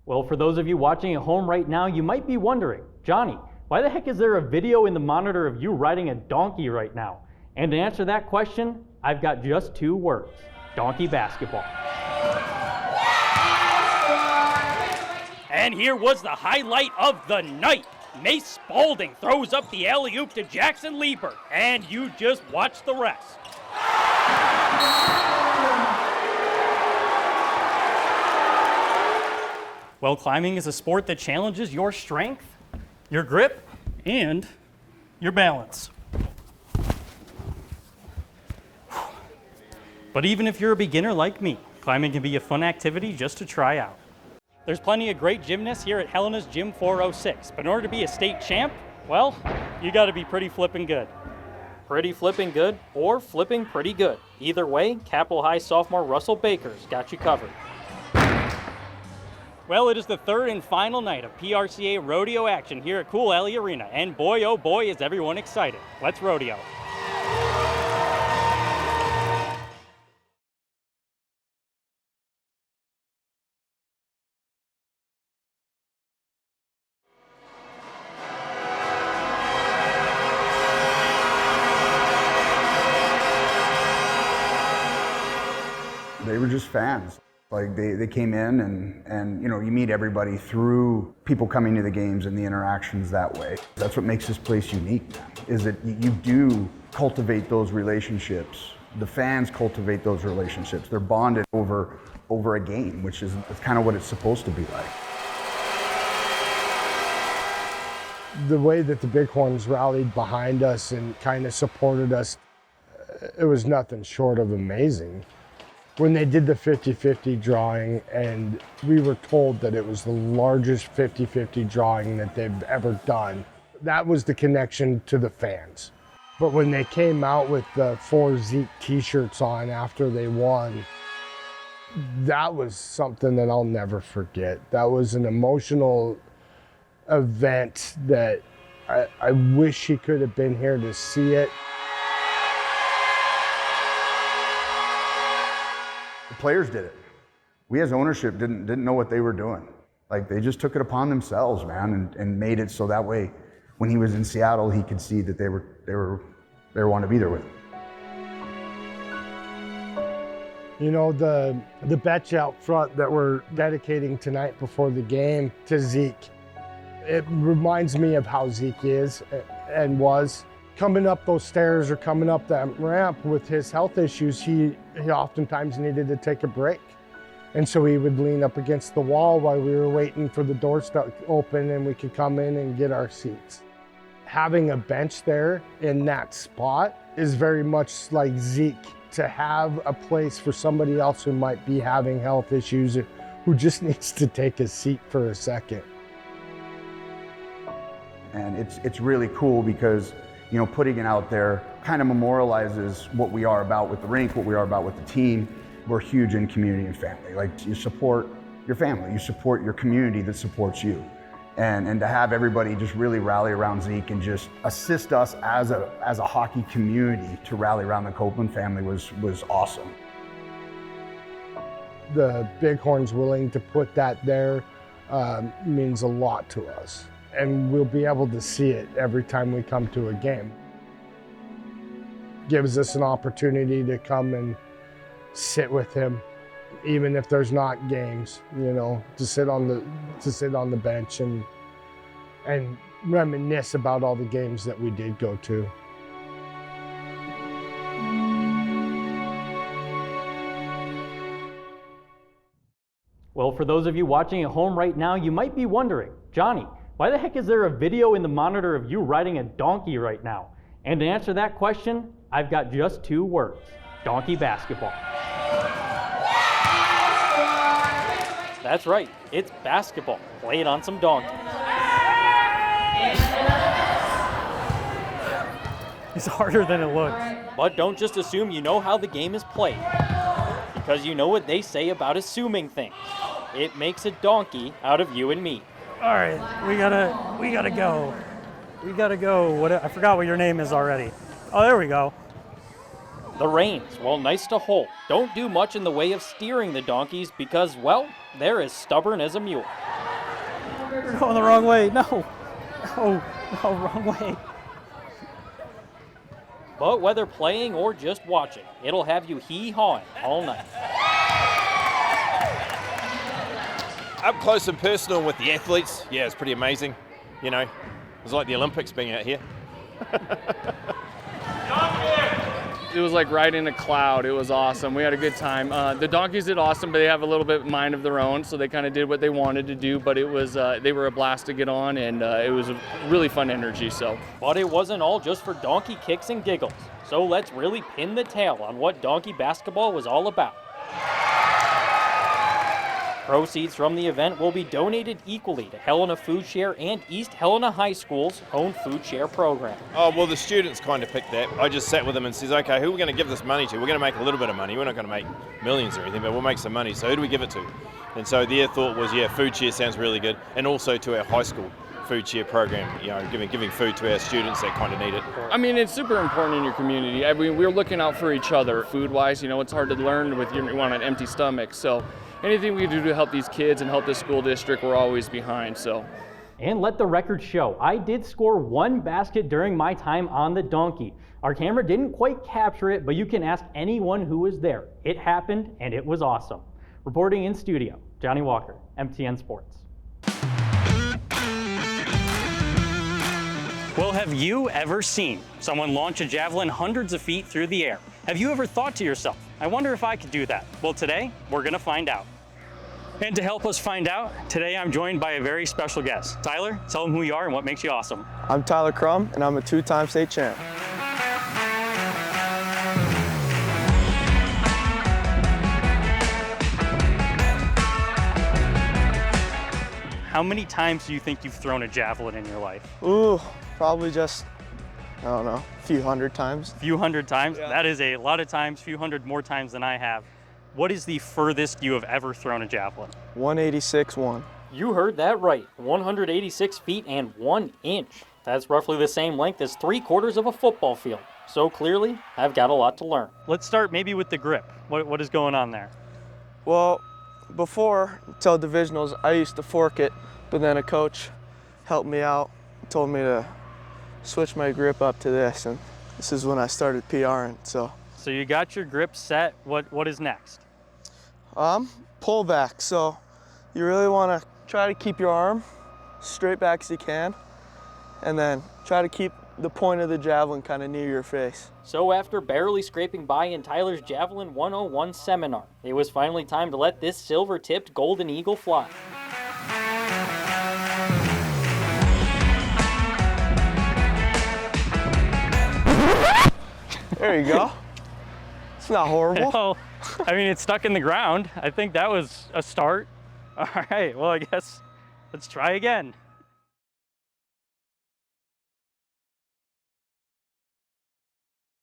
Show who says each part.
Speaker 1: Well, for those of you watching at home right now, you might be wondering, Johnny, why the heck is there a video in the monitor of you riding a donkey right now? And to answer that question, I've got just two words: donkey basketball.
Speaker 2: And here was the highlight of the night. Mace Spaulding throws up the alley-oop to Jackson Lieber, and you just watch the rest. Well, climbing is a sport that challenges your strength, your grip, and your balance. But even if you're a beginner like me, climbing can be a fun activity just to try out. There's plenty of great gymnasts here at Helena's Gym 406, but in order to be a state champ, well, you gotta be pretty flippin' good. Pretty flipping good or flipping pretty good. Either way, Capitol High sophomore Russell Baker's got you covered. Well, it is the third and final night of PRCA rodeo action here at Cool Alley Arena, and boy, oh boy, is everyone excited. Let's rodeo.
Speaker 3: They were just fans. Like they came in and you know, you meet everybody through people coming to the games and the interactions that way. That's what makes this place unique, man, is that you do cultivate those relationships. The fans cultivate those relationships. They're bonded over a game, which is kind of what it's supposed to be like.
Speaker 4: The way that the Bighorns rallied behind us and kind of supported us, it was nothing short of amazing. When they did the 50-50 drawing, and we were told that it was the largest 50-50 drawing that they've ever done, that was the connection to the fans. But when they came out with the 4 Zeke t-shirts on after they won, that was something that I'll never forget. That was an emotional event that I wish he could have been here to see it.
Speaker 3: The players did it. We as ownership didn't know what they were doing. Like, they just took it upon themselves, man, and made it so that way when he was in Seattle, he could see that they were wanting to be there with him.
Speaker 4: You know, the bench out front that we're dedicating tonight before the game to Zeke, it reminds me of how Zeke is and was. Coming up those stairs or coming up that ramp with his health issues, he oftentimes needed to take a break. And so he would lean up against the wall while we were waiting for the doors to open and we could come in and get our seats. Having a bench there in that spot is very much like Zeke, to have a place for somebody else who might be having health issues, who just needs to take a seat for a second.
Speaker 3: And it's really cool because, you know, putting it out there kind of memorializes what we are about with the rink, what we are about with the team. We're huge in community and family. Like, you support your family, you support your community that supports you. And to have everybody just really rally around Zeke and just assist us as a hockey community to rally around the Copeland family was awesome.
Speaker 4: The Bighorns willing to put that there means a lot to us. And we'll be able to see it every time we come to a game. Gives us an opportunity to come and sit with him, even if there's not games, you know, to sit on the bench and reminisce about all the games that we did go to.
Speaker 1: Well, for those of you watching at home right now, you might be wondering, Johnny, why the heck is there a video in the monitor of you riding a donkey right now? And to answer that question, I've got just two words: donkey basketball.
Speaker 2: That's right, it's basketball, played on some donkeys. It's harder than it looks. But don't just assume you know how the game is played, because you know what they say about assuming things. It makes a donkey out of you and me.
Speaker 5: All right, we gotta go. We gotta go. I forgot what your name is already. Oh, there we go.
Speaker 2: The reins, while nice to hold, don't do much in the way of steering the donkeys because, well, they're as stubborn as a mule. You're going the wrong way. No, no, wrong way. But whether playing or just watching, it'll have you hee-hawing all night.
Speaker 6: Up close and personal with the athletes, yeah, it's pretty amazing. You know, it's like the Olympics being out here.
Speaker 7: It was like riding a cloud. It was awesome. We had a good time. The donkeys did awesome, but they have a little bit mind of their own, so they kind of did what they wanted to do. But it was they were a blast to get on, and it was a really fun energy. So,
Speaker 2: but it wasn't all just for donkey kicks and giggles. So let's really pin the tail on what donkey basketball was all about. Proceeds from the event will be donated equally to Helena Food Share and East Helena High School's own food share program.
Speaker 6: Oh, well, the students kind of picked that. I just sat with them and says, okay, who are we going to give this money to? We're going to make a little bit of money. We're not going to make millions or anything, but we'll make some money. So who do we give it to? And so their thought was, yeah, food share sounds really good. And also to our high school food share program, you know, giving food to our students that kind of need it.
Speaker 7: I mean, it's super important in your community. I mean, we're looking out for each other food-wise. You know, it's hard to learn with you on an empty stomach. So anything we do to help these kids and help the school district, we're always behind. So.
Speaker 1: And let the record show, I did score one basket during my time on the donkey. Our camera didn't quite capture it, but you can ask anyone who was there. It happened, and it was awesome. Reporting in studio, Jonny Walker, MTN Sports.
Speaker 2: Well, have you ever seen someone launch a javelin hundreds of feet through the air? Have you ever thought to yourself, I wonder if I could do that? Well, today, we're gonna find out. And to help us find out, today I'm joined by a very special guest. Tyler, tell them who you are and what makes you awesome.
Speaker 8: I'm Tyler Crum, and I'm a two-time state champ.
Speaker 2: How many times do you think you've thrown a javelin in your life?
Speaker 8: Ooh, probably just, I don't know, a few hundred times.
Speaker 2: A few hundred times?
Speaker 8: Yeah.
Speaker 2: That is a lot of times, few hundred more times than I have. What is the furthest you have ever thrown a javelin?
Speaker 8: 186-1.
Speaker 2: You heard that right, 186 feet and 1 inch. That's roughly the same length as 3/4 of a football field. So clearly, I've got a lot to learn. Let's start maybe with the grip. What is going on there?
Speaker 8: Well, before, until divisionals, I used to fork it, but then a coach helped me out, told me to switch my grip up to this, and this is when I started PRing, so.
Speaker 2: So you got your grip set, what is next?
Speaker 8: Pull back, so you really want to try to keep your arm straight back as you can, and then try to keep the point of the javelin kind of near your face.
Speaker 2: So after barely scraping by in Tyler's Javelin 101 seminar, it was finally time to let this silver-tipped golden eagle fly.
Speaker 8: There you go. It's not horrible.
Speaker 2: Well, I mean, it's stuck in the ground. I think that was a start. All right, well, I guess let's try again.